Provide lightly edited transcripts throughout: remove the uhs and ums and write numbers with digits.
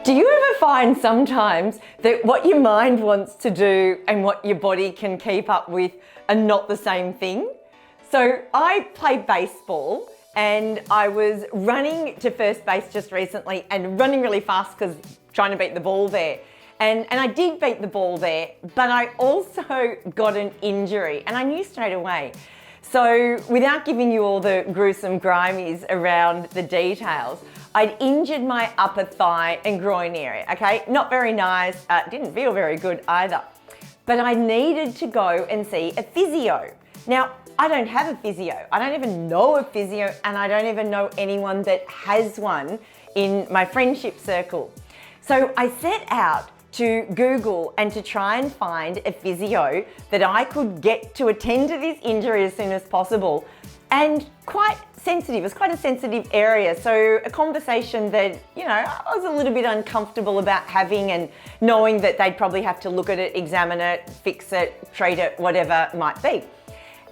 Do you ever find sometimes that what your mind wants to do and what your body can keep up with are not the same thing? So I play baseball and I was running to first base just recently and running really fast because trying to beat the ball there. And I did beat the ball there, but I also got an injury and I knew straight away. So without giving you all the gruesome grimies around the details, I'd injured my upper thigh and groin area, okay? Not very nice, didn't feel very good either. But I needed to go and see a physio. Now, I don't have a physio. I don't even know a physio and I don't even know anyone that has one in my friendship circle. So I set out to Google and to try and find a physio that I could get to attend to this injury as soon as possible. And quite sensitive, it's quite a sensitive area. So a conversation that, I was a little bit uncomfortable about having and knowing that they'd probably have to look at it, examine it, fix it, treat it, whatever it might be.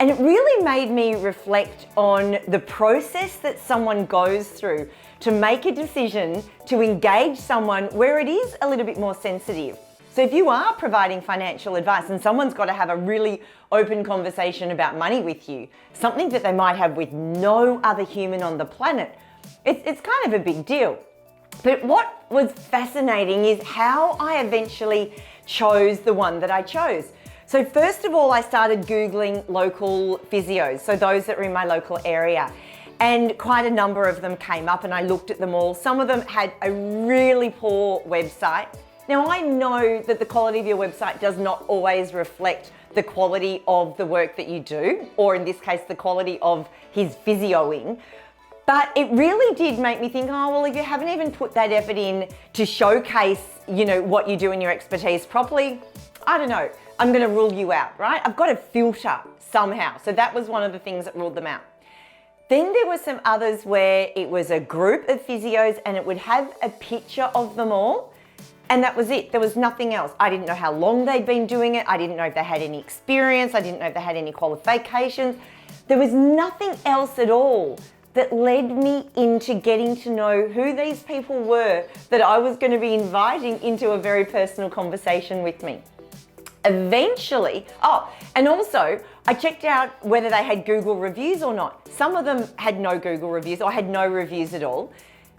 And it really made me reflect on the process that someone goes through to make a decision to engage someone where it is a little bit more sensitive. So if you are providing financial advice and someone's got to have a really open conversation about money with you, something that they might have with no other human on the planet, it's kind of a big deal. But what was fascinating is how I eventually chose the one that I chose. So first of all, I started Googling local physios, so those that were in my local area. And quite a number of them came up and I looked at them all. Some of them had a really poor website. Now I know that the quality of your website does not always reflect the quality of the work that you do, or in this case, the quality of his physioing. But it really did make me think, oh, well, if you haven't even put that effort in to showcase, what you do and your expertise properly, I don't know, I'm gonna rule you out, right? I've got to filter somehow. So that was one of the things that ruled them out. Then there were some others where it was a group of physios and it would have a picture of them all. And that was it. There was nothing else. I didn't know how long they'd been doing it. I didn't know if they had any experience. I didn't know if they had any qualifications. There was nothing else at all that led me into getting to know who these people were that I was going to be inviting into a very personal conversation with me. Eventually, and also I checked out whether they had Google reviews or not. Some of them had no Google reviews or had no reviews at all.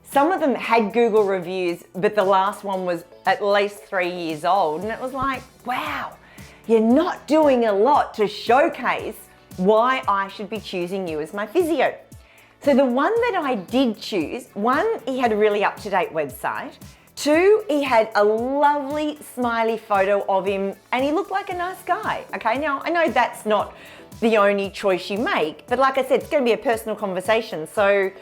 Some of them had Google reviews, but the last one was at least 3 years old. And it was like, wow, you're not doing a lot to showcase why I should be choosing you as my physio. So the one that I did choose, one, he had a really up-to-date website. Two, he had a lovely smiley photo of him and he looked like a nice guy. Okay, now I know that's not the only choice you make, but like I said, it's going to be a personal conversation. So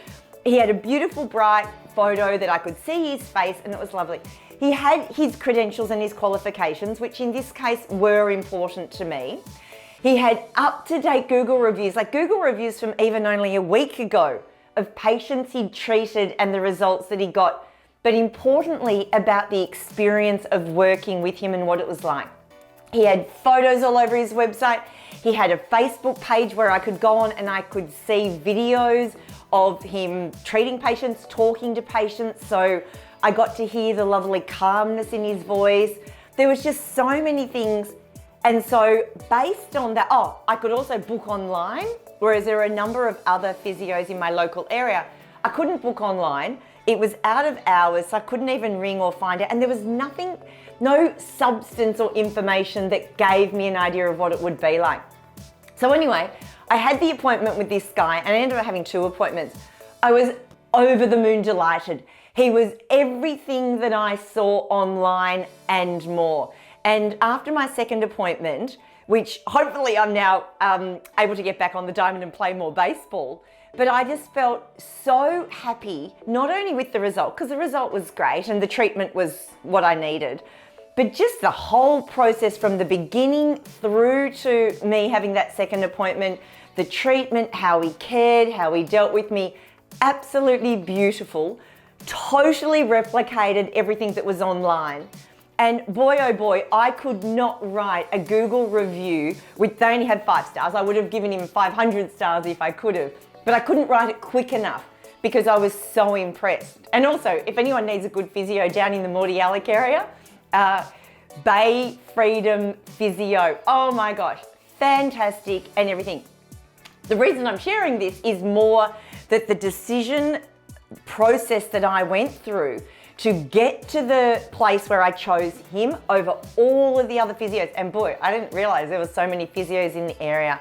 he had a beautiful, bright photo that I could see his face and it was lovely. He had his credentials and his qualifications, which in this case were important to me. He had up-to-date Google reviews, like Google reviews from even only a week ago of patients he'd treated and the results that he got, but importantly about the experience of working with him and what it was like. He had photos all over his website. He had a Facebook page where I could go on and I could see videos of him treating patients, talking to patients. So I got to hear the lovely calmness in his voice. There was just so many things. And so based on that, I could also book online, whereas there are a number of other physios in my local area. I couldn't book online. It was out of hours, so I couldn't even ring or find it. And there was nothing, no substance or information that gave me an idea of what it would be like. So anyway, I had the appointment with this guy and I ended up having 2 appointments. I was over the moon delighted. He was everything that I saw online and more. And after my second appointment, which hopefully I'm now able to get back on the diamond and play more baseball, but I just felt so happy, not only with the result, because the result was great and the treatment was what I needed, but just the whole process from the beginning through to me having that second appointment, the treatment, how he cared, how he dealt with me, absolutely beautiful, totally replicated everything that was online. And boy, oh boy, I could not write a Google review with, they only had 5 stars. I would have given him 500 stars if I could have, but I couldn't write it quick enough because I was so impressed. And also, if anyone needs a good physio down in the Mordialloc area, Bay Freedom Physio. Oh my gosh, fantastic and everything. The reason I'm sharing this is more that the decision process that I went through to get to the place where I chose him over all of the other physios. And boy, I didn't realize there were so many physios in the area.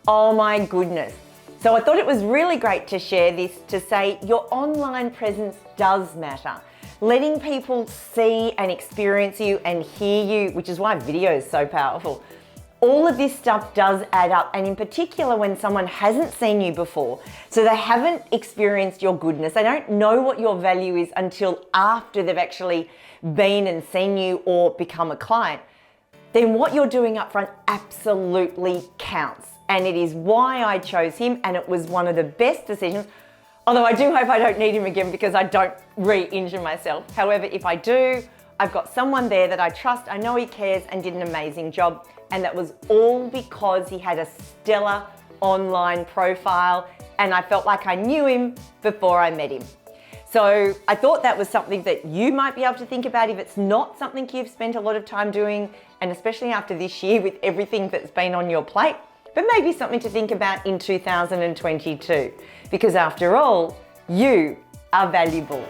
Oh my goodness. So I thought it was really great to share this, to say your online presence does matter. Letting people see and experience you and hear you, which is why video is so powerful. All of this stuff does add up, and in particular when someone hasn't seen you before, so they haven't experienced your goodness, they don't know what your value is until after they've actually been and seen you or become a client, then what you're doing up front absolutely counts. And it is why I chose him, and it was one of the best decisions. Although I do hope I don't need him again because I don't re-injure myself. However, if I do, I've got someone there that I trust, I know he cares and did an amazing job. And that was all because he had a stellar online profile and I felt like I knew him before I met him. So I thought that was something that you might be able to think about if it's not something you've spent a lot of time doing, and especially after this year with everything that's been on your plate. But maybe something to think about in 2022, because after all, you are valuable.